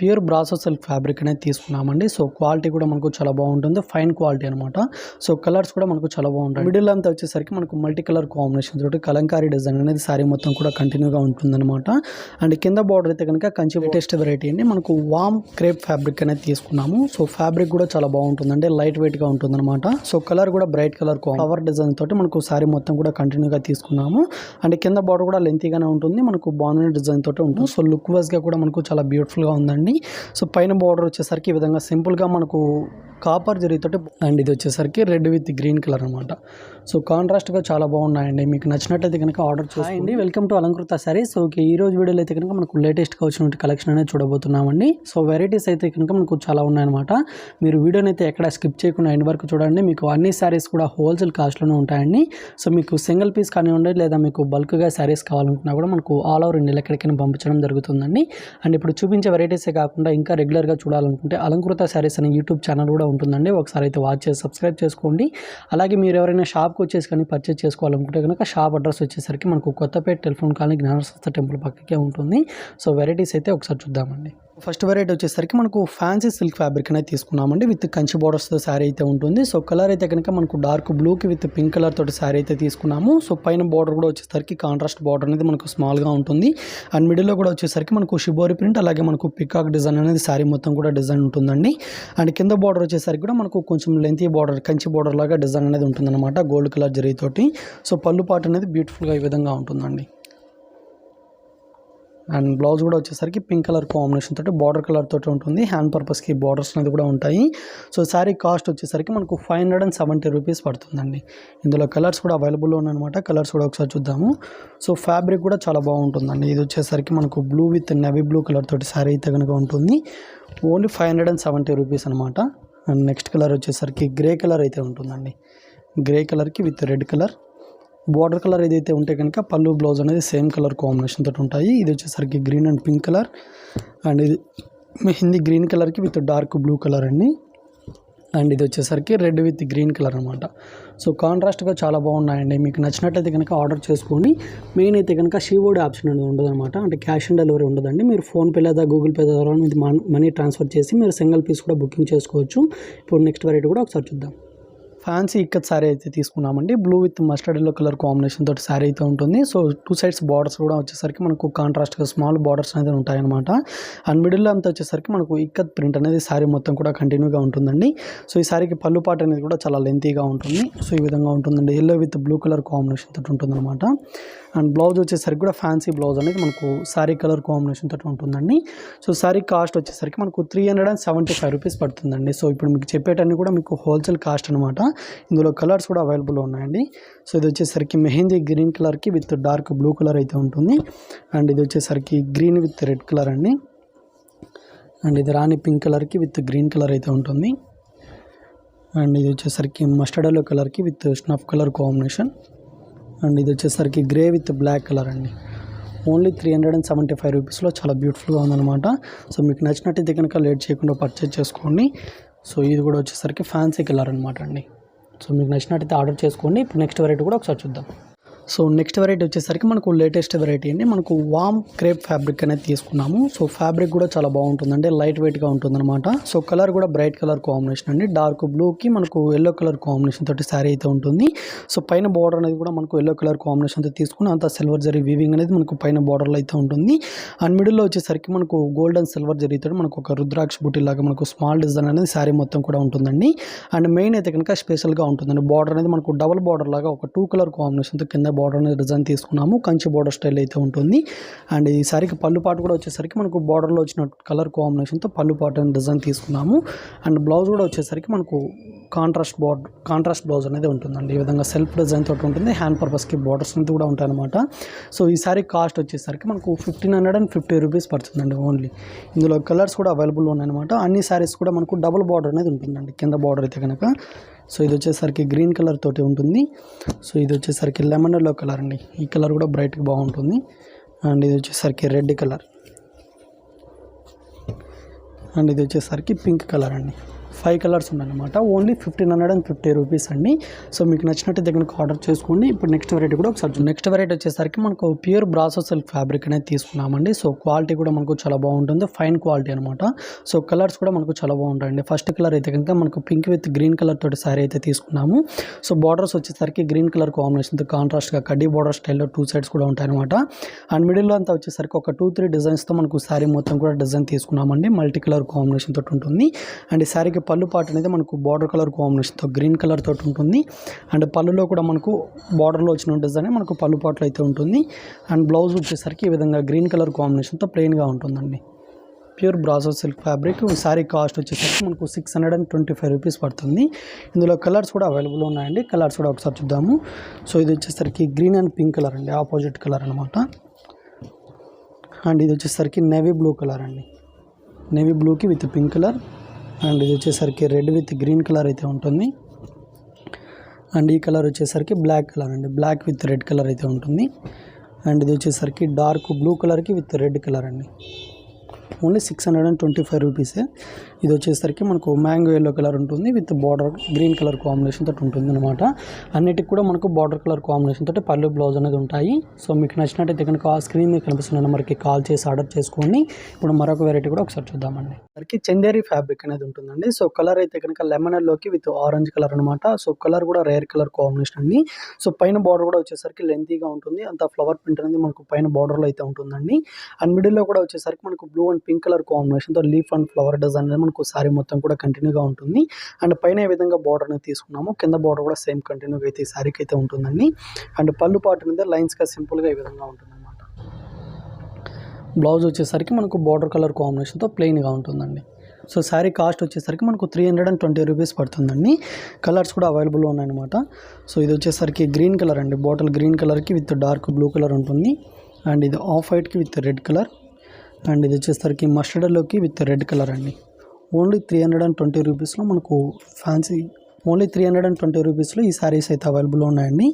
Pure brasso silk fabric అనేది తీసుకున్నామండి. So quality కూడా మనకు చాలా బాగుంటుంది, ఫైన్ క్వాలిటీ అనమాట. సో కలర్స్ కూడా మనకు చాలా బాగుంటాయి. మిడిల్ అంతా వచ్చేసరికి మనకు మల్టీ కలర్ కాంబినేషన్ తోటి కలంకారీ డిజైన్ అనేది శారీ మొత్తం కూడా కంటిన్యూగా ఉంటుందన్నమాట. అండ్ కింద బార్డర్ అయితే కనుక కంచి లేటెస్ట్ వెరైటీ అండి. మనకు వామ్ క్రేప్ ఫ్యాబ్రిక్ అనేది తీసుకున్నాము. సో ఫ్యాబ్రిక్ కూడా చాలా బాగుంటుందండి, లైట్ వెయిట్ గా ఉంటుందన్నమాట. సో కలర్ కూడా బ్రైట్ కలర్ ఫ్లవర్ డిజైన్ తోటి మనకు శారీ మొత్తం కూడా కంటిన్యూగా తీసుకున్నాము. అండ్ కింద బార్డర్ కూడా లెంతీగానే ఉంటుంది, మనకు బాగున్న డిజైన్ తోటి ఉంటుంది. సో లుక్ వైజ్ గా కూడా మనకు చాలా బ్యూటిఫుల్ గా ఉందండి. సో పైన బార్డర్ వచ్చేసరికి ఈ విధంగా సింపుల్ గా మనకు కాపర్ జరీతోటి, అండ్ ఇది వచ్చేసరికి రెడ్ విత్ గ్రీన్ కలర్ అనమాట. సో కాంట్రాస్ట్ గా చాలా బాగున్నాయండి. మీకు నచ్చినట్లయితే కనుక ఆర్డర్ చేయండి. Welcome to Alankrita sarees. So ఈ రోజు వీడియోలో అయితే కనుక మనకు లేటెస్ట్ గా వచ్చిన కలెక్షన్ అనేది చూడబోతున్నామండి. సో వెరైటీస్ అయితే కనుక మనకు చాలా ఉన్నాయన్నమాట. మీరు వీడియోని అయితే ఎక్కడ స్కిప్ చేయకుండా ఎండ్ వరకు చూడండి. మీకు అన్ని సారీస్ కూడా హోల్సేల్ కాస్ట్లోనే ఉంటాయండి. సో మీకు సింగిల్ పీస్ కానివ్వండి, లేదా మీకు బల్క్గా సారీస్ కావాలనుకున్నా కూడా మనకు ఆల్ ఓవర్ ఇండియా ఎక్కడికైనా పంపించడం జరుగుతుందండి. అండ్ ఇప్పుడు చూపించే వెరైటీసే కాకుండా ఇంకా రెగ్యులర్గా చూడాలనుకుంటే అలంకృత సారీస్ అనే యూట్యూబ్ ఛానల్ కూడా ఉంటుందండి. ఒకసారి అయితే వాచ్ చేసి సబ్స్క్రైబ్ చేసుకోండి. అలాగే మీరు ఎవరైనా షాప్కి వచ్చేసి కానీ పర్చేస్ చేసుకోవాలనుకుంటే కనుక షాప్ అడ్రస్ వచ్చేసరికి మనకు కొత్తపేట టెలిఫోన్ కాలనీ జ్ఞానశాస్త్ర టెంపుల్ పక్కకే ఉంటుంది. సో వెరైటీస్ అయితే ఒకసారి చూద్దామండి. ఫస్ట్ వెరైటీ వచ్చేసరికి మనకు ఫ్యాన్సీ సిల్క్ ఫ్యాబ్రిక్ అనేది తీసుకున్నామండి. విత్ కంచి బోర్డర్స్తో శారీ అయితే ఉంటుంది. సో కలర్ అయితే కనుక మనకు డార్క్ బ్లూకి విత్ పింక్ కలర్ తోటి శారీ అయితే తీసుకున్నాము. సో పైన బార్డర్ కూడా వచ్చేసరికి కాంట్రాస్ట్ బార్డర్ అనేది మనకు స్మాల్గా ఉంటుంది. అండ్ మిడిల్లో కూడా వచ్చేసరికి మనకు షిబోరి ప్రింట్, అలాగే మనకు పికాక్ డిజైన్ అనేది శారీ మొత్తం కూడా డిజైన్ ఉంటుందండి. అండ్ కింద బార్డర్ వచ్చేసరికి కూడా మనకు కొంచెం లెంతీ బార్డర్, కంచి బార్డర్ లాగా డిజైన్ అనేది ఉంటుందన్నమాట, గోల్డ్ కలర్ జరీతోటి. సో పళ్ళు పాటు అనేది బ్యూటిఫుల్గా ఈ విధంగా ఉంటుందండి. అండ్ బ్లౌజ్ కూడా వచ్చేసరికి పింక్ కలర్ కాంబినేషన్ తోటి బార్డర్ కలర్ తోటి ఉంటుంది. హ్యాండ్ పర్పస్కి బార్డర్స్ అనేది కూడా ఉంటాయి. సో శారీ కాస్ట్ వచ్చేసరికి మనకు 570 రూపీస్ పడుతుందండి. ఇందులో కలర్స్ కూడా అవైలబుల్లో ఉన్నాయన్నమాట. కలర్స్ కూడా ఒకసారి చూద్దాము. సో ఫ్యాబ్రిక్ కూడా చాలా బాగుంటుందండి. ఇది వచ్చేసరికి మనకు blue with navy blue colour తోటి శారీ అయితే కనుక ఉంటుంది. ఓన్లీ 570 రూపీస్ అనమాట. అండ్ నెక్స్ట్ కలర్ వచ్చేసరికి గ్రే కలర్ అయితే ఉంటుందండి. గ్రే కలర్కి with red colour border colour ఏదైతే ఉంటే కనుక పళ్ళు బ్లౌజ్ అనేది సేమ్ కలర్ కాంబినేషన్ తోటి ఉంటాయి. ఇది వచ్చేసరికి green and pink colour, and ఇది మెహందీ గ్రీన్ కలర్కి విత్ డార్క్ బ్లూ కలర్ అండి. అండ్ ఇది వచ్చేసరికి రెడ్ విత్ గ్రీన్ కలర్ అనమాట. సో కాంట్రాస్ట్గా చాలా బాగున్నాయండి. మీకు నచ్చినట్లయితే కనుక ఆర్డర్ చేసుకోండి. మెయిన్ అయితే కనుక షీవర్డ్ ఆప్షన్ అనేది ఉండదు అనమాట. అంటే క్యాష్ ఆన్ డెలివరీ ఉండదండి. మీరు ఫోన్పే లేదా గూగుల్ పే ద్వారా మనీ ట్రాన్స్ఫర్ చేసి మీరు సింగిల్ పీస్ కూడా బుకింగ్ చేసుకోవచ్చు. ఇప్పుడు నెక్స్ట్ వెరైటీ కూడా ఒకసారి చూద్దాం. ఫ్యాన్సీ ఇక్కత్ శారీ అయితే తీసుకున్నామండి. Blue with mustard yellow colour combination తోటి శారీ అయితే ఉంటుంది. సో టూ సైడ్స్ బార్డర్స్ కూడా వచ్చేసరికి మనకు కాంట్రాస్ట్గా స్మాల్ బార్డర్స్ అనేది ఉంటాయన్నమాట. అండ్ మిడిల్లో అంతా వచ్చేసరికి మనకు ఇక్కత్ ప్రింట్ అనేది శారీ మొత్తం కూడా కంటిన్యూగా ఉంటుందండి. సో ఈ శారీకి పళ్ళు పాట అనేది కూడా చాలా లెంతీగా ఉంటుంది. సో ఈ విధంగా ఉంటుందండి. Yellow with blue colour combination తోటి ఉంటుందన్నమాట. అండ్ బ్లౌజ్ వచ్చేసరికి కూడా ఫ్యాన్సీ బ్లౌజ్ అనేది మనకు శారీ కలర్ కాంబినేషన్ తోటి ఉంటుందండి. సో శారీ కాస్ట్ వచ్చేసరికి మనకు 375 రూపీస్ పడుతుందండి. సో ఇప్పుడు మీకు చెప్పేటన్నీ కూడా మీకు హోల్సేల్ కాస్ట్ అనమాట. ఇందులో కలర్స్ కూడా అవైలబుల్ ఉన్నాయండి. సో ఇది వచ్చేసరికి మెహందీ గ్రీన్ కలర్కి విత్ డార్క్ బ్లూ కలర్ అయితే ఉంటుంది. అండ్ ఇది వచ్చేసరికి గ్రీన్ విత్ రెడ్ కలర్ అండి. అండ్ ఇది రాణి పింక్ కలర్కి విత్ గ్రీన్ కలర్ అయితే ఉంటుంది. అండ్ ఇది వచ్చేసరికి మస్టర్డ్ ఎల్లో కలర్కి with snuff colour combination. And ఇది వచ్చేసరికి గ్రే విత్ బ్లాక్ కలర్ అండి. ఓన్లీ 375 రూపీస్లో చాలా బ్యూటిఫుల్గా ఉందన్నమాట. సో మీకు నచ్చినట్టయితే కనుక లేట్ చేయకుండా పర్చేజ్ చేసుకోండి. సో ఇది కూడా వచ్చేసరికి ఫ్యాన్సీ కలర్ అనమాట అండి. సో మీకు నచ్చినట్టయితే ఆర్డర్ చేసుకోండి. ఇప్పుడు నెక్స్ట్ వెరైటీ కూడా ఒకసారి చూద్దాం. సో నెక్స్ట్ వెరైటీ వచ్చేసరికి మనకు లేటెస్ట్ వెరైటీ అండి. మనకు వామ్ క్రేప్ ఫ్యాబ్రిక్ అనేది తీసుకున్నాము. సో ఫ్యాబ్రిక్ కూడా చాలా బాగుంటుందండి, లైట్ వెయిట్గా ఉంటుందన్నమాట. సో కలర్ కూడా బ్రైట్ కలర్ కాంబినేషన్ అండి. డార్క్ బ్లూకి మనకు ఎల్లో కలర్ కాంబినేషన్ తోటి శారీ అయితే ఉంటుంది. సో పైన బార్డర్ అనేది కూడా మనకు ఎల్లో కలర్ కాంబినేషన్తో తీసుకుని అంతా సిల్వర్ జరీ వీవింగ్ అనేది మనకు పైన బార్డర్లో అయితే ఉంటుంది. అండ్ మిడిల్లో వచ్చేసరికి మనకు గోల్డ్ అండ్ సిల్వర్ జరీతో మనకు ఒక రుద్రాక్ష బుట్టి లాగా మనకు స్మాల్ డిజైన్ అనేది శారీ మొత్తం కూడా ఉంటుందండి. అండ్ మెయిన్ అయితే కనుక స్పెషల్గా ఉంటుందండి. బార్డర్ అనేది మనకు డబుల్ బార్డర్ లాగా ఒక 2 కలర్ కాంబినేషన్తో కింద బార్డర్ అనేది డిజైన్ తీసుకున్నాము. కంచి బార్డర్ స్టైల్ అయితే ఉంటుంది. అండ్ ఈ సారీకి పళ్ళు పాటు కూడా వచ్చేసరికి మనకు బార్డర్లో వచ్చిన కలర్ కాంబినేషన్తో పళ్ళు పాటు అనేది డిజైన్ తీసుకున్నాము. అండ్ బ్లౌజ్ కూడా వచ్చేసరికి మనకు కాంట్రాస్ట్ బ్లౌజ్ అనేది ఉంటుందండి. ఈ విధంగా సెల్ఫ్ డిజైన్ తోటి ఉంటుంది. హ్యాండ్ పర్పస్కి బార్డర్స్ అనేది కూడా ఉంటాయన్నమాట. సో ఈ సారీ కాస్ట్ వచ్చేసరికి మనకు 1550 రూపీస్ పడుతుందండి ఓన్లీ. ఇందులో కలర్స్ కూడా అవైలబుల్ ఉన్నాయన్నమాట. అన్ని సారీస్ కూడా మనకు డబుల్ బార్డర్ అనేది ఉంటుందండి. కింద బార్డర్ అయితే కనుక సో ఇది వచ్చేసరికి గ్రీన్ కలర్ తోటి ఉంటుంది. సో ఇది వచ్చేసరికి లెమన్ ఎల్లో కలర్ అండి. ఈ కలర్ కూడా బ్రైట్గా బాగుంటుంది. అండ్ ఇది వచ్చేసరికి రెడ్ కలర్. అండ్ ఇది వచ్చేసరికి పింక్ కలర్ అండి. 5 కలర్స్ ఉన్నాయన్నమాట. ఓన్లీ 1550 రూపీస్ అండి. సో మీకు నచ్చినట్టు దగ్గర ఆర్డర్ చేసుకోండి. ఇప్పుడు నెక్స్ట్ వెరైటీ కూడా ఒకసారి నెక్స్ట్ వెరైటీ వచ్చేసరికి మనకు ప్యూర్ బ్రాసో సిల్క్ ఫ్యాబ్రిక్ అనేది తీసుకున్నామండి. సో క్వాలిటీ కూడా మనకు చాలా బాగుంటుంది, ఫైన్ క్వాలిటీ అనమాట. సో కలర్స్ కూడా మనకు చాలా బాగుంటాయండి. ఫస్ట్ కలర్ అయితే కనుక మనకు పింక్ విత్ గ్రీన్ కలర్ తోటి శారీ అయితే తీసుకున్నాము. సో బార్డర్స్ వచ్చేసరికి గ్రీన్ కలర్ కాంబినేషన్తో కాంట్రాస్ట్గా కడ్డీ బార్డర్ స్టైల్లో 2 సైడ్స్ కూడా ఉంటాయన్నమాట. అండ్ మిడిల్లో అంతా వచ్చేసరికి ఒక 2-3 డిజైన్స్తో మనకు శారీ మొత్తం కూడా డిజైన్ తీసుకున్నామండి. మల్టీ కలర్ కాంబినేషన్ తోటి ఉంటుంది. అండ్ ఈ శారీకి పళ్ళు పార్ట్ అనేది మనకు బార్డర్ కలర్ కాంబినేషన్తో గ్రీన్ కలర్ తోటి ఉంటుంది. అండ్ పళ్ళులో కూడా మనకు బార్డర్లో వచ్చిన డిజైన్ మనకు పళ్ళు పాటలో అయితే ఉంటుంది. అండ్ బ్లౌజ్ వచ్చేసరికి ఈ విధంగా గ్రీన్ కలర్ కాంబినేషన్తో ప్లెయిన్గా ఉంటుందండి. Pure brasso silk fabric. Sari cost వచ్చేసరికి మనకు 625 రూపీస్ పడుతుంది. ఇందులో కలర్స్ కూడా అవైలబుల్ ఉన్నాయండి. కలర్స్ కూడా ఒకసారి చూద్దాము. సో ఇది వచ్చేసరికి గ్రీన్ అండ్ పింక్ కలర్ అండి, ఆపోజిట్ కలర్ అనమాట. అండ్ ఇది వచ్చేసరికి నేవీ బ్లూ కలర్ అండి, నేవీ బ్లూకి విత్ పింక్ కలర్. అండ్ ఇది వచ్చేసరికి రెడ్ విత్ గ్రీన్ కలర్ అయితే ఉంటుంది. అండ్ ఈ కలర్ వచ్చేసరికి బ్లాక్ కలర్ అండి, బ్లాక్ విత్ రెడ్ కలర్ అయితే ఉంటుంది. అండ్ ఇది వచ్చేసరికి డార్క్ బ్లూ కలర్కి విత్ రెడ్ కలర్ అండి. ఓన్లీ 625 రూపీసే. ఇది వచ్చేసరికి మనకు మ్యాంగో ఎల్లో కలర్ ఉంటుంది with border green colour combination తోటి ఉంటుంది అనమాట. అన్నిటికి కూడా మనకు బార్డర్ కలర్ కాంబినేషన్ తోటి పళ్ళు బ్లౌజ్ అనేది ఉంటాయి. సో మీకు నచ్చినట్టయితే కనుక ఆ స్క్రీన్ మీద కనిపిస్తున్న నెంబర్కి కాల్ చేసి ఆర్డర్ చేసుకోండి. ఇప్పుడు మరొక వెరైటీ కూడా ఒకసారి చూద్దామండి. సరికి చందేరి ఫ్యాబ్రిక్ అనేది ఉంటుందండి. సో కలర్ అయితే కనుక లెమన్ ఎల్లోకి విత్ ఆరెంజ్ కలర్ అనమాట. సో కలర్ కూడా రేర్ కలర్ కాంబినేషన్ అండి. సో పైన బార్డర్ కూడా వచ్చేసరికి లెంతీగా ఉంటుంది. అంత ఫ్లవర్ ప్రింట్ అనేది మనకు పైన బార్డర్లో అయితే ఉంటుందండి. అండ్ మిడిల్లో కూడా వచ్చేసరికి మనకు బ్లూ అండ్ పింక్ కలర్ కాంబినేషన్తో లీఫ్ అండ్ ఫ్లవర్ డిజైన్ అనేది మనకు సారీ మొత్తం కూడా కంటిన్యూగా ఉంటుంది. అండ్ పైన ఏ విధంగా బార్డర్ అనేది తీసుకున్నాము, కింద బార్డర్ కూడా సేమ్ కంటిన్యూగా అయితే ఈ సారీకి అయితే ఉంటుందండి. అండ్ పళ్ళు పార్ట్ అనేది లైన్స్గా సింపుల్గా ఈ విధంగా ఉంటుంది అనమాట. బ్లౌజ్ వచ్చేసరికి మనకు బార్డర్ కలర్ కాంబినేషన్తో ప్లెయిన్గా ఉంటుందండి. సో శారీ కాస్ట్ వచ్చేసరికి మనకు 320 రూపీస్ పడుతుందండి. కలర్స్ కూడా అవైలబుల్ ఉన్నాయన్నమాట. సో ఇది వచ్చేసరికి గ్రీన్ కలర్ అండి, బాటిల్ గ్రీన్ కలర్కి విత్ డార్క్ బ్లూ కలర్ ఉంటుంది. అండ్ ఇది ఆఫ్ వైట్కి విత్ రెడ్ కలర్. అండ్ ఇది వచ్చేసరికి మస్టర్డ్లోకి విత్ రెడ్ కలర్ అండి. ఓన్లీ 320 రూపీస్లో మనకు ఫ్యాన్సీ, ఓన్లీ 320 రూపీస్లో ఈ శారీస్ అయితే అవైలబుల్ ఉన్నాయండి.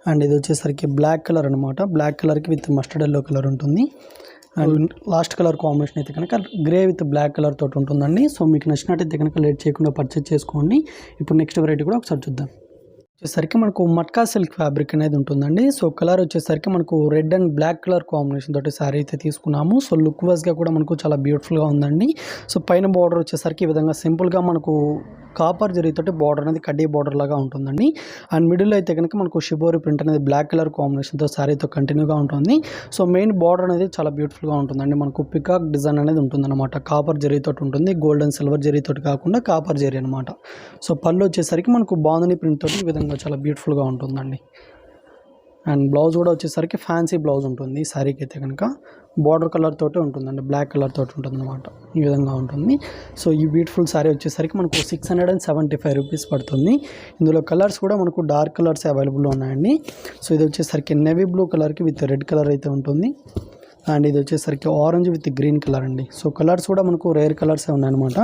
అండ్ ఇది వచ్చేసరికి బ్లాక్ కలర్ అనమాట, బ్లాక్ కలర్కి విత్ మస్టర్డ్ ఎల్లో కలర్ ఉంటుంది. అండ్ లాస్ట్ కలర్ కాంబినేషన్ అయితే కనుక గ్రే విత్ బ్లాక్ కలర్ తోటి ఉంటుందండి. సో మీకు నచ్చినట్టయితే కనుక లేట్ చేయకుండా పర్చేస్ చేసుకోండి. ఇప్పుడు నెక్స్ట్ వెరైటీ కూడా ఒకసారి చూద్దాం. వచ్చేసరికి మనకు మట్కా సిల్క్ ఫ్యాబ్రిక్ అనేది ఉంటుందండి. సో కలర్ వచ్చేసరికి మనకు red and black colour combination తోటి శారీ అయితే తీసుకున్నాము. సో లుక్ వైజ్గా కూడా మనకు చాలా బ్యూటిఫుల్గా ఉందండి. సో పైన బార్డర్ వచ్చేసరికి ఈ విధంగా సింపుల్గా మనకు కాపర్ జరీతోటి బార్డర్ అనేది కడ్డీ బార్డర్ లాగా ఉంటుందండి. అండ్ మిడిల్ అయితే కనుక మనకు షిబోరి ప్రింట్ అనేది బ్లాక్ కలర్ కాంబినేషన్తో శారీతో కంటిన్యూగా ఉంటుంది. సో మెయిన్ బార్డర్ అనేది చాలా బ్యూటిఫుల్గా ఉంటుందండి. మనకు పికాక్ డిజైన్ అనేది ఉంటుందన్నమాట. కాపర్ జరీతోటి ఉంటుంది, గోల్డ్ అండ్ సిల్వర్ జరీతోటి కాకుండా కాపర్ జరీ అనమాట. సో పళ్ళు వచ్చేసరికి మనకు బాందని ప్రింట్ తోటి ఈ విధంగా చాలా బ్యూటిఫుల్గా ఉంటుందండి. అండ్ బ్లౌజ్ కూడా వచ్చేసరికి ఫ్యాన్సీ బ్లౌజ్ ఉంటుంది. ఈ శారీకి అయితే కనుక బార్డర్ కలర్ తోటి ఉంటుందండి, బ్లాక్ కలర్ తోటి ఉంటుంది అనమాట. ఈ విధంగా ఉంటుంది. సో ఈ బ్యూటిఫుల్ శారీ వచ్చేసరికి మనకు 675 రూపీస్ పడుతుంది. ఇందులో కలర్స్ కూడా మనకు డార్క్ కలర్స్ అవైలబుల్ ఉన్నాయండి. సో ఇది వచ్చేసరికి నేవీ బ్లూ కలర్కి విత్ రెడ్ కలర్ అయితే ఉంటుంది. అండ్ ఇది వచ్చేసరికి ఆరెంజ్ విత్ గ్రీన్ కలర్ అండి. సో కలర్స్ కూడా మనకు రేర్ కలర్సే ఉన్నాయన్నమాట.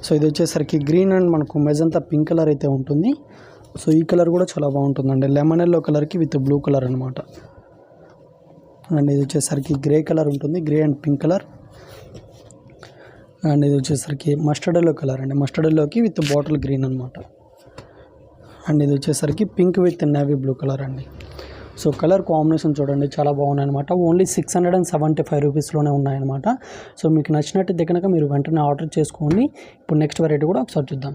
సో ఇది వచ్చేసరికి గ్రీన్ అండ్ మనకు మెజంతా పింక్ కలర్ అయితే ఉంటుంది. సో ఈ కలర్ కూడా చాలా బాగుంటుందండి, లెమన్ ఎల్లో కలర్కి విత్ బ్లూ కలర్ అనమాట. అండ్ ఇది వచ్చేసరికి గ్రే కలర్ ఉంటుంది, grey and pink colour. And ఇది వచ్చేసరికి మస్టర్డ్ ఎల్లో కలర్ అండి, మస్టర్డ్ ఎల్లోకి విత్ బాటిల్ గ్రీన్ అనమాట. అండ్ ఇది వచ్చేసరికి pink with navy blue colour అండి. సో కలర్ కాంబినేషన్ చూడండి చాలా బాగున్నాయి అనమాట. ఓన్లీ 675 రూపీస్లోనే ఉన్నాయన్నమాట. సో మీకు నచ్చినట్టయితే కనుక మీరు వెంటనే ఆర్డర్ చేసుకోండి. ఇప్పుడు నెక్స్ట్ వెరైటీ కూడా ఒకసారి చూద్దాం.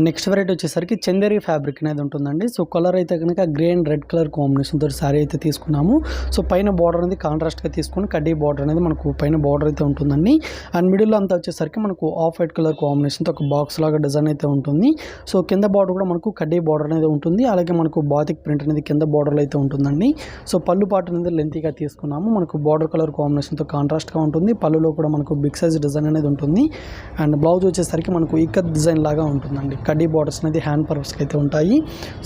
నెక్స్ట్ వెరైటీ వచ్చేసరికి చందేరి ఫ్యాబ్రిక్ అనేది ఉంటుందండి. సో కలర్ అయితే కనుక గ్రే అండ్ రెడ్ కలర్ కాంబినేషన్తో శారీ అయితే తీసుకున్నాము. సో పైన బార్డర్ అనేది కాంట్రాస్ట్గా తీసుకొని కడ్డీ బార్డర్ అనేది మనకు పైన బార్డర్ అయితే ఉంటుందండి. అండ్ మిడిల్లో అంతా వచ్చేసరికి మనకు ఆఫ్ వైట్ కలర్ కాంబినేషన్తో ఒక బాక్స్ లాగా డిజైన్ అయితే ఉంటుంది. సో కింద బార్డర్ కూడా మనకు కడ్డీ బార్డర్ అనేది ఉంటుంది. అలాగే మనకు బాతిక్ ప్రింట్ అనేది కింద బార్డర్లో అయితే ఉంటుందండి. సో పళ్ళు పార్ట్ అనేది లెంతీగా తీసుకున్నాము. మనకు బార్డర్ కలర్ కాంబినేషన్తో కాంట్రాస్ట్గా ఉంటుంది. పళ్ళులో కూడా మనకు బిగ్ సైజ్ డిజైన్ అనేది ఉంటుంది. అండ్ బ్లౌజ్ వచ్చేసరికి మనకు ఇక్కత్ డిజైన్ లాగా ఉంటుందండి. కడ్డీ బార్డర్స్ అనేది హ్యాండ్ పర్పస్కి అయితే ఉంటాయి.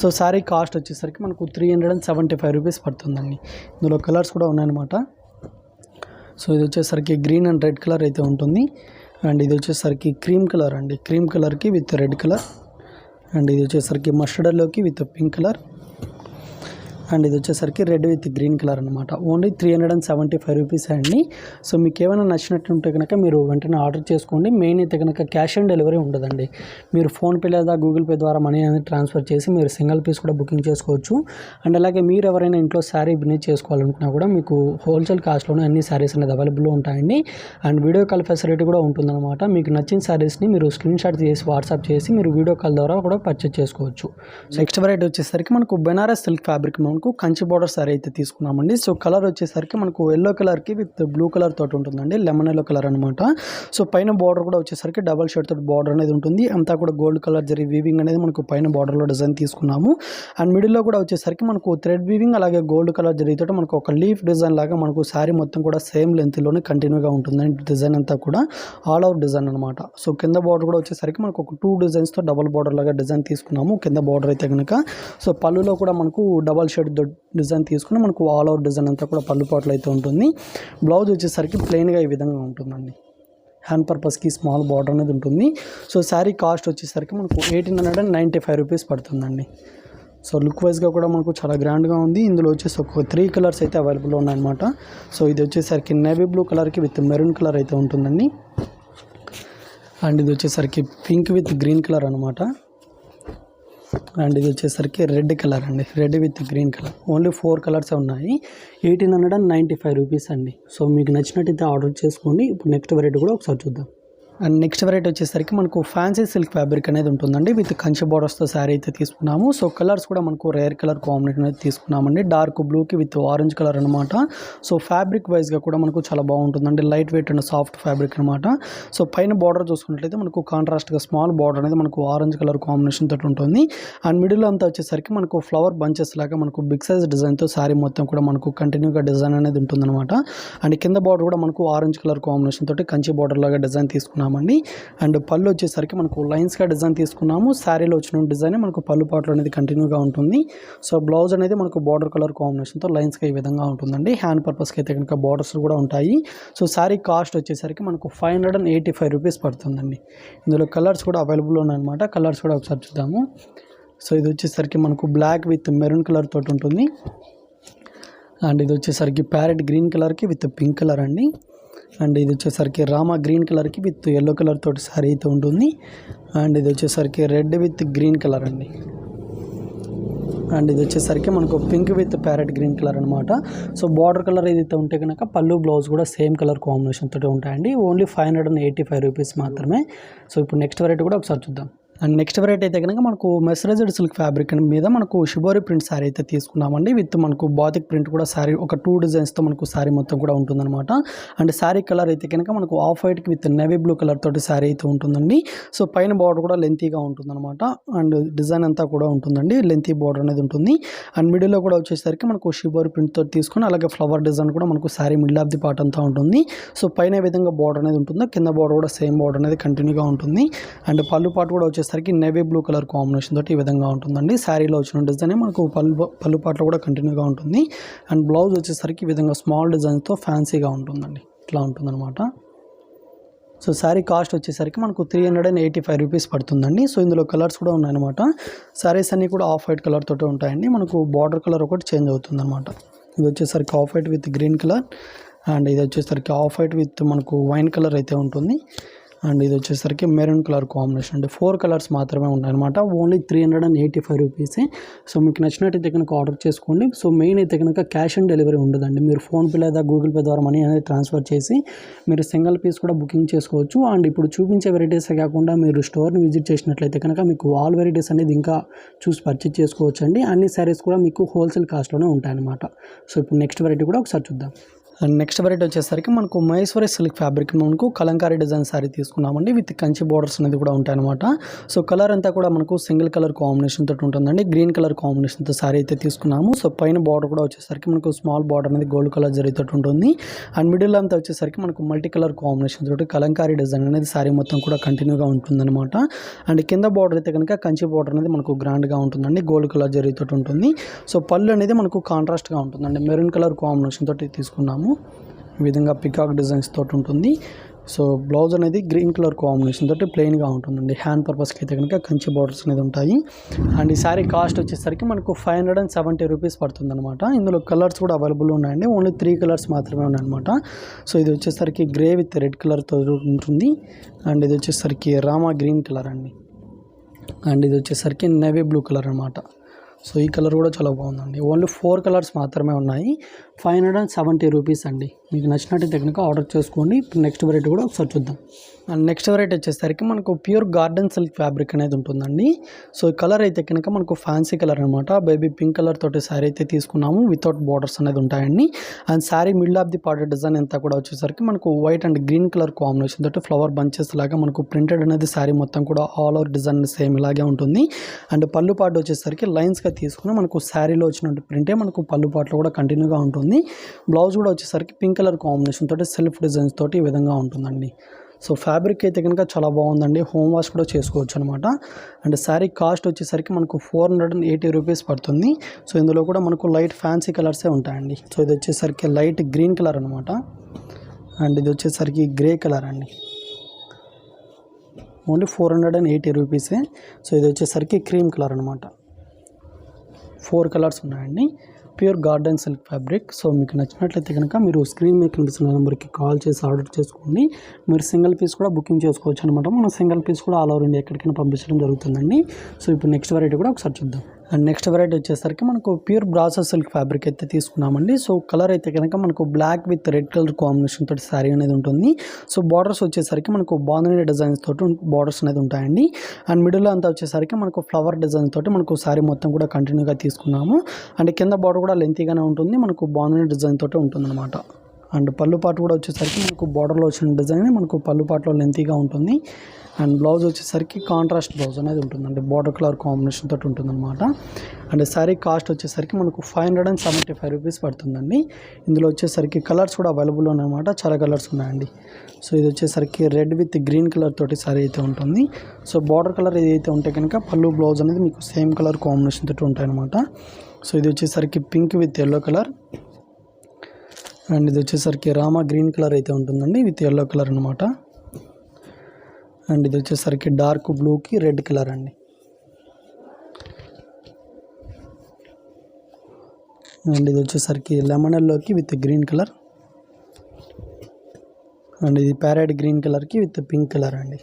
సో శారీ కాస్ట్ వచ్చేసరికి మనకు 375 రూపీస్ పడుతుందండి. ఇందులో కలర్స్ కూడా ఉన్నాయన్నమాట. సో ఇది వచ్చేసరికి గ్రీన్ అండ్ రెడ్ కలర్ అయితే ఉంటుంది. అండ్ ఇది వచ్చేసరికి క్రీమ్ కలర్ అండి, క్రీమ్ కలర్కి విత్ రెడ్ కలర్. అండ్ ఇది వచ్చేసరికి మస్టర్డ్లోకి విత్ పింక్ కలర్. అండ్ ఇది వచ్చేసరికి రెడ్ విత్ గ్రీన్ కలర్ అనమాట. ఓన్లీ 375 రూపీస్ అండి. సో మీకు ఏమైనా నచ్చినట్టు ఉంటే కనుక మీరు వెంటనే ఆర్డర్ చేసుకోండి. మెయిన్ అయితే కనుక క్యాష్ ఆన్ డెలివరీ ఉండదండి. మీరు ఫోన్పే లేదా గూగుల్ పే ద్వారా మనీ అనేది ట్రాన్స్ఫర్ చేసి మీరు సింగిల్ పీస్ కూడా బుకింగ్ చేసుకోవచ్చు. అండ్ అలాగే మీరు ఎవరైనా ఇంట్లో శారీ బిజినెస్ చేసుకోవాలనుకున్నా కూడా మీకు హోల్సేల్ కాస్ట్లోనే అన్ని శారీస్ అనేది అవైలబుల్లో ఉంటాయండి. అండ్ వీడియో కాల్ ఫెసిలిటీ కూడా ఉంటుందన్నమాట. మీకు నచ్చిన శారీస్ని మీరు స్క్రీన్ షాట్ చేసి వాట్సాప్ చేసి మీరు వీడియో కాల్ ద్వారా కూడా పర్చేస్ చేసుకోవచ్చు. నెక్స్ట్ వెరైటీ వచ్చేసరికి మనకు బెనారస్ సిల్క్ ఫ్యాబ్రిక్ మనకు కంచి బార్డర్ సారీ అయితే తీసుకున్నామండి. సో కలర్ వచ్చేసరికి మనకు ఎల్లో కలర్కి విత్ బ్లూ కలర్ తోటి ఉంటుందండి, లెమన్ ఎల్లో కలర్ అనమాట. సో పైన బార్డర్ కూడా వచ్చేసరికి డబల్ షేడ్ తోటి బార్డర్ అనేది ఉంటుంది. అంతా కూడా గోల్డ్ కలర్ జరీ వీవింగ్ అనేది మనకు పైన బార్డర్లో డిజైన్ తీసుకున్నాము. అండ్ మిడిల్లో కూడా వచ్చేసరికి మనకు థ్రెడ్ వీవింగ్ అలాగే గోల్డ్ కలర్ జరీతో మనకు ఒక లీఫ్ డిజైన్ లాగా మనకు శారీ మొత్తం కూడా సేమ్ లెంత్లోనే కంటిన్యూగా ఉంటుందండి. డిజైన్ అంతా కూడా ఆల్ ఓవర్ డిజైన్ అనమాట. సో కింద బార్డర్ కూడా వచ్చేసరికి మనకు ఒక 2 డిజైన్స్తో డబల్ బార్డర్ లాగా డిజైన్ తీసుకున్నాము కింద బార్డర్ అయితే కనుక. సో పళ్ళులో కూడా మనకు డబల్ షేడ్ డిజైన్ తీసుకుని మనకు ఆల్ ఓవర్ డిజైన్ అంతా కూడా పళ్ళు పాటలు అయితే ఉంటుంది. బ్లౌజ్ వచ్చేసరికి ప్లెయిన్గా ఈ విధంగా ఉంటుందండి. హ్యాండ్ పర్పస్కి స్మాల్ బార్డర్ అనేది ఉంటుంది. సో శారీ కాస్ట్ వచ్చేసరికి మనకు 1895 రూపీస్ పడుతుందండి. సో లుక్ వైజ్గా కూడా మనకు చాలా గ్రాండ్గా ఉంది. ఇందులో వచ్చేసి ఒక 3 కలర్స్ అయితే అవైలబుల్లో ఉన్నాయన్నమాట. సో ఇది వచ్చేసరికి నేవీ బ్లూ కలర్కి విత్ మెరూన్ కలర్ అయితే ఉంటుందండి. అండ్ ఇది వచ్చేసరికి పింక్ విత్ గ్రీన్ కలర్ అనమాట. అండ్ ఇది వచ్చేసరికి రెడ్ కలర్ అండి, red with green colour. Only 4 colours ఉన్నాయి. 1895 రూపీస్ అండి. సో మీకు నచ్చినట్టయితే ఆర్డర్ చేసుకోండి. ఇప్పుడు నెక్స్ట్ వెరైటీ కూడా ఒకసారి చూద్దాం. అండ్ నెక్స్ట్ వెరైటీ వచ్చేసరికి మనకు ఫ్యాన్సీ సిల్క్ ఫ్యాబ్రిక్ అనేది ఉంటుందండి. విత్ కంచి బార్డర్స్తో శారీ అయితే తీసుకున్నాము. సో కలర్స్ కూడా మనకు రేర్ కలర్ కాంబినేషన్ అయితే తీసుకున్నామండి. డార్క్ బ్లూకి విత్ ఆరెంజ్ కలర్ అనమాట. సో ఫ్యాబ్రిక్ వైజ్గా కూడా మనకు చాలా బాగుంటుందండి. Light weight and soft fabric అనమాట. సో పైన బార్డర్ చూసుకున్నట్లయితే మనకు కాంట్రాస్ట్గా స్మాల్ బార్డర్ అనేది మనకు ఆరెంజ్ కలర్ కాంబినేషన్ తోటి ఉంటుంది. అండ్ మిడిల్ అంతా వచ్చేసరికి మనకు ఫ్లవర్ బంచెస్ లాగా మనకు బిగ్ సైజ్ డిజైన్తో శారీ మొత్తం కూడా మనకు కంటిన్యూగా డిజైన్ అనేది ఉంటుందన్నమాట. అండ్ కింద బార్డర్ కూడా మనకు ఆరెంజ్ కలర్ కాంబినేషన్ తోటి కంచి బార్డర్ లాగా డిజైన్ తీసుకున్నామండి. అండ్ పళ్ళు వచ్చేసరికి మనకు లైన్స్గా డిజైన్ తీసుకున్నాము. శారీలో వచ్చిన డిజైన్ మనకు పళ్ళు పాటలు అనేది కంటిన్యూగా ఉంటుంది. సో బ్లౌజ్ అనేది మనకు బార్డర్ కలర్ కాంబినేషన్తో లైన్స్గా ఈ విధంగా ఉంటుందండి. హ్యాండ్ పర్పస్కి అయితే కనుక బార్డర్స్ కూడా ఉంటాయి. సో శారీ కాస్ట్ వచ్చేసరికి మనకు 585 రూపీస్ పడుతుందండి. ఇందులో కలర్స్ కూడా అవైలబుల్ ఉన్నాయన్నమాట. కలర్స్ కూడా ఒకసారి చూద్దాము. సో ఇది వచ్చేసరికి మనకు బ్లాక్ విత్ మెరూన్ కలర్ తోటి ఉంటుంది. అండ్ ఇది వచ్చేసరికి ప్యారెట్ గ్రీన్ కలర్కి విత్ పింక్ కలర్ అండి. అండ్ ఇది వచ్చేసరికి రామా గ్రీన్ కలర్కి విత్ ఎల్లో కలర్ తోటి శారీ అయితే ఉంటుంది. అండ్ ఇది వచ్చేసరికి రెడ్ విత్ గ్రీన్ కలర్ అండి. అండ్ ఇది వచ్చేసరికి మనకు pink with parrot green colour అనమాట. సో బార్డర్ కలర్ ఏదైతే ఉంటే కనుక పళ్ళు బ్లౌజ్ కూడా సేమ్ కలర్ కాంబినేషన్ తోటి ఉంటాయండి. ఓన్లీ 585 రూపీస్ మాత్రమే. సో ఇప్పుడు నెక్స్ట్ వెరైటీ కూడా ఒకసారి చూద్దాం. అండ్ నెక్స్ట్ వెరైటీ అయితే కనుక మనకు మెస్రైజ్డ్ సిల్క్ ఫ్యాబ్రిక్ మీద మనకు షిబోరి ప్రింట్ శారీ అయితే తీసుకున్నామండి. విత్ మనకు బాతిక్ ప్రింట్ కూడా శారీ ఒక 2 డిజైన్స్తో మనకు శారీ మొత్తం కూడా ఉంటుందన్నమాట. అండ్ శారీ కలర్ అయితే కనుక మనకు ఆఫ్ వైట్కి విత్ నేవీ బ్లూ కలర్ తోటి శారీ అయితే ఉంటుందండి. సో పైన బార్డర్ కూడా లెంతీగా ఉంటుందన్నమాట. అండ్ డిజైన్ అంతా కూడా ఉంటుందండి, లెంతీ బార్డర్ అనేది ఉంటుంది. అండ్ మిడిల్లో కూడా వచ్చేసరికి మనకు షిబోరి ప్రింట్ తోటి తీసుకుని అలాగే ఫ్లవర్ డిజైన్ కూడా మనకు sari middle of the part అంతా ఉంటుంది. సో పైన విధంగా బార్డర్ అనేది ఉంటుందో కింద బార్డర్ కూడా సేమ్ బార్డర్ అనేది కంటిన్యూగా ఉంటుంది. అండ్ పళ్ళు పాటు కూడా వచ్చేసరికి నేవీ బ్లూ కలర్ కాంబినేషన్ తోటి ఈ విధంగా ఉంటుందండి. శారీలో వచ్చిన డిజైన్ మనకు పళ్ళు పాటలో కూడా కంటిన్యూగా ఉంటుంది. అండ్ బ్లౌజ్ వచ్చేసరికి ఈ విధంగా స్మాల్ డిజైన్తో ఫ్యాన్సీగా ఉంటుందండి. ఇట్లా ఉంటుందన్నమాట. సో శారీ కాస్ట్ వచ్చేసరికి మనకు 385 రూపీస్ పడుతుందండి. సో ఇందులో కలర్స్ కూడా ఉన్నాయన్నమాట. శారీస్ అన్నీ కూడా ఆఫ్ వైట్ కలర్ తోటి ఉంటాయండి. మనకు బార్డర్ కలర్ ఒకటి చేంజ్ అవుతుంది అనమాట. ఇది వచ్చేసరికి off white with green colour. And ఇది వచ్చేసరికి ఆఫ్ వైట్ విత్ మనకు వైన్ కలర్ అయితే ఉంటుంది. అండ్ ఇది వచ్చేసరికి మెరూన్ కలర్ కాంబినేషన్ అండి. 4 కలర్స్ మాత్రమే ఉన్నాయన్నమాట. ఓన్లీ 385 రూపీసే. సో మీకు నచ్చినట్టయితే కనుక ఆర్డర్ చేసుకోండి. సో మెయిన్ అయితే కనుక క్యాష్ ఆన్ డెలివరీ ఉండదండి. మీరు ఫోన్పే లేదా గూగుల్ పే ద్వారా మనీ అనేది ట్రాన్స్ఫర్ చేసి మీరు సింగిల్ పీస్ కూడా బుకింగ్ చేసుకోవచ్చు. అండ్ ఇప్పుడు చూపించే వెరైటీసే కాకుండా మీరు స్టోర్ని విజిట్ చేసినట్లయితే కనుక మీకు ఆల్ వెరైటీస్ అనేది ఇంకా చూసి పర్చేజ్ చేసుకోవచ్చు అండి. అన్ని శారీస్ కూడా మీకు హోల్సేల్ కాస్ట్లోనే ఉంటాయన్నమాట. సో ఇప్పుడు నెక్స్ట్ వెరైటీ కూడా ఒకసారి చూద్దాం. అండ్ నెక్స్ట్ వెరైటీ వచ్చేసరికి మనకు మహేశ్వరి సిల్క్ ఫ్యాబ్రిక్ మనకు కలంకారీ డిజైన్ శారీ తీసుకున్నామండి. విత్ కంచి బార్డర్స్ అనేది కూడా ఉంటాయన్నమాట. సో కలర్ అంతా కూడా మనకు సింగిల్ కలర్ కాంబినేషన్ తోటి ఉంటుందండి. గ్రీన్ కలర్ కాంబినేషన్తో శారీ అయితే తీసుకున్నాము. సో పైన బార్డర్ కూడా వచ్చేసరికి మనకు స్మాల్ బార్డర్ అనేది గోల్డ్ కలర్ జరీతో ఉంటుంది. అండ్ మిడిల్ అంతా వచ్చేసరికి మనకు మల్టీ కలర్ కాంబినేషన్ తోటి కలంకారీ డిజైన్ అనేది శారీ మొత్తం కూడా కంటిన్యూగా ఉంటుందన్నమాట. అండ్ కింద బార్డర్ అయితే కనుక కంచి బార్డర్ అనేది మనకు గ్రాండ్గా ఉంటుందండి, గోల్డ్ కలర్ జరీతో ఉంటుంది. సో పళ్ళు అనేది మనకు కాంట్రాస్ట్గా ఉంటుందండి, మెరూన్ కలర్ కాంబినేషన్ తోటి తీసుకున్నాము. ఈ విధంగా పికాక్ డిజైన్స్ తోటి ఉంటుంది. సో బ్లౌజ్ అనేది గ్రీన్ కలర్ కాంబినేషన్ తోటి ప్లెయిన్గా ఉంటుందండి. హ్యాండ్ పర్పస్కి అయితే కనుక కంచి బార్డర్స్ అనేది ఉంటాయి. అండ్ ఈ శారీ కాస్ట్ వచ్చేసరికి మనకు 570 రూపీస్ పడుతుంది అనమాట. ఇందులో కలర్స్ కూడా అవైలబుల్ ఉన్నాయండి. ఓన్లీ 3 కలర్స్ మాత్రమే ఉన్నాయన్నమాట. సో ఇది వచ్చేసరికి గ్రే విత్ రెడ్ కలర్తో ఉంటుంది. అండ్ ఇది వచ్చేసరికి రామా గ్రీన్ కలర్ అండి. అండ్ ఇది వచ్చేసరికి నేవీ బ్లూ కలర్ అనమాట. సో ఈ కలర్ కూడా చాలా బాగుందండి. ఓన్లీ 4 కలర్స్ మాత్రమే ఉన్నాయి. 570 రూపీస్ అండి. మీకు నచ్చినట్టయితే కనుక ఆర్డర్ చేసుకోండి. ఇప్పుడు నెక్స్ట్ వెరైటీ కూడా ఒకసారి చూద్దాం. అండ్ నెక్స్ట్ వెరైటీ వచ్చేసరికి మనకు ప్యూర్ గార్డెన్ సిల్క్ ఫ్యాబ్రిక్ అనేది ఉంటుందండి. సో ఈ కలర్ అయితే కనుక మనకు ఫ్యాన్సీ కలర్ అనమాట. బేబీ పింక్ కలర్ తోటి శారీ అయితే తీసుకున్నాము. వితౌట్ బార్డర్స్ అనేది ఉంటాయండి. And sari middle of the part design అంతా కూడా వచ్చేసరికి మనకు white and green colour combination తోటి ఫ్లవర్ బంచెస్ లాగా మనకు ప్రింటెడ్ అనేది శారీ మొత్తం కూడా ఆల్ ఓవర్ డిజైన్ సేమ్ ఇలాగే ఉంటుంది. అండ్ పళ్ళు పాటు వచ్చేసరికి లైన్స్గా తీసుకుని మనకు శారీలో వచ్చినట్టు ప్రింటే మనకు పళ్ళు పాటలో కూడా కంటిన్యూగా ఉంటుంది. బ్లౌజ్ కూడా వచ్చేసరికి పింక్ కలర్ కాంబినేషన్ తోటి సెల్ఫ్ డిజైన్స్ తోటి ఈ విధంగా ఉంటుందండి. సో ఫ్యాబ్రిక్ అయితే కనుక చాలా బాగుందండి. హోమ్ వాష్ కూడా చేసుకోవచ్చు అనమాట. అండ్ శారీ కాస్ట్ వచ్చేసరికి మనకు 480 రూపీస్ పడుతుంది. సో ఇందులో కూడా మనకు లైట్ ఫ్యాన్సీ కలర్సే ఉంటాయండి. సో ఇది వచ్చేసరికి లైట్ గ్రీన్ కలర్ అనమాట. అండ్ ఇది వచ్చేసరికి గ్రే కలర్ అండి. ఓన్లీ 480 రూపీసే. సో ఇది వచ్చేసరికి క్రీమ్ కలర్ అనమాట. 4 కలర్స్ ఉన్నాయండి. Pure garden silk fabric. So మీకు నచ్చినట్లయితే కనుక మీరు స్క్రీన్ మీద కనిపిస్తున్న నెంబర్కి కాల్ చేసి ఆర్డర్ చేసుకోండి. మీరు సింగిల్ పీస్ కూడా బుకింగ్ చేసుకోవచ్చు అనమాట. మనం సింగిల్ పీస్ కూడా ఆల్ ఓవర్ ఇండియా ఎక్కడికైనా పంపించడం జరుగుతుందండి. సో ఇప్పుడు నెక్స్ట్ వెరైటీ కూడా ఒకసారి చూద్దాం. అండ్ నెక్స్ట్ వెరైటీ వచ్చేసరికి మనకు ప్యూర్ బ్రాసో సిల్క్ ఫ్యాబ్రిక్ అయితే తీసుకున్నామండి. సో కలర్ అయితే కనుక మనకు black with red colour combination తోటి శారీ అనేది ఉంటుంది. సో బార్డర్స్ వచ్చేసరికి మనకు బాందినీ డిజైన్స్ తోటి బార్డర్స్ అనేది ఉంటాయండి. అండ్ మిడిల్లో అంతా వచ్చేసరికి మనకు ఫ్లవర్ డిజైన్ తోటి మనకు శారీ మొత్తం కూడా కంటిన్యూగా తీసుకున్నాము. అండ్ కింద బార్డర్ కూడా లెంతీగానే ఉంటుంది. మనకు బాందినీ డిజైన్ తోటి ఉంటుంది అనమాట. అండ్ పళ్ళు పాటు కూడా వచ్చేసరికి మనకు బార్డర్లో వచ్చిన డిజైన్ మనకు పళ్ళు పాటులో లెంతీగా ఉంటుంది. అండ్ బ్లౌజ్ వచ్చేసరికి కాంట్రాస్ట్ బ్లౌజ్ అనేది ఉంటుందండి. బార్డర్ కలర్ కాంబినేషన్ తోటి ఉంటుందన్నమాట. అండ్ శారీ కాస్ట్ వచ్చేసరికి మనకు 575 రూపీస్ పడుతుందండి. ఇందులో వచ్చేసరికి కలర్స్ కూడా అవైలబుల్ ఉన్నాయన్నమాట. చాలా కలర్స్ ఉన్నాయండి. సో ఇది వచ్చేసరికి రెడ్ విత్ గ్రీన్ kలర్ తోటి శారీ అయితే ఉంటుంది. సో బార్డర్ కలర్ ఏదైతే ఉంటే కనుక పళ్ళు బ్లౌజ్ అనేది మీకు సేమ్ కలర్ కాంబినేషన్ తోటి ఉంటాయన్నమాట. సో ఇది వచ్చేసరికి pink with yellow colour. And ఇది వచ్చేసరికి రామా గ్రీన్ కలర్ అయితే ఉంటుందండి విత్ ఎల్లో కలర్ అనమాట. అండ్ ఇది వచ్చేసరికి డార్క్ బ్లూకి రెడ్ కలర్ అండి. అండ్ ఇది వచ్చేసరికి లెమన్ ఎల్లోకి విత్ గ్రీన్ కలర్. అండ్ ఇది ప్యారెట్ గ్రీన్ కలర్కి విత్ పింక్ కలర్ అండి.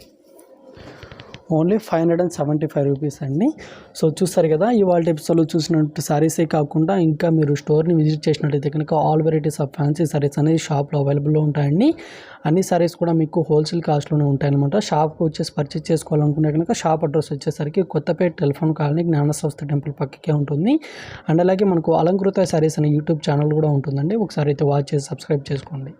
ఓన్లీ 575 రూపీస్ అండి. సో చూస్తారు కదా, ఇవాళ ఎపిసోడ్లో చూసినట్టు శారీసే కాకుండా ఇంకా మీరు స్టోర్ని విజిట్ చేసినట్టయితే కనుక all varieties of fancy saris అనేది షాప్లో అవైలబుల్లో ఉంటాయండి. అన్ని శారీస్ కూడా మీకు హోల్సేల్ కాస్ట్లోనే ఉంటాయన్నమాట. షాప్కి వచ్చేసి పర్చేస్ చేసుకోవాలనుకుంటే కనుక షాప్ అడ్రస్ వచ్చేసరికి కొత్తపేట టెలిఫోన్ కాలనీ జ్ఞానసంస్థ టెంపుల్ పక్కకే ఉంటుంది. అండ్ అలాగే మనకు అలంకృత శారీస్ అనే యూట్యూబ్ ఛానల్ కూడా ఉంటుందండి. ఒకసారి అయితే వాచ్ చేసి సబ్స్క్రైబ్ చేసుకోండి.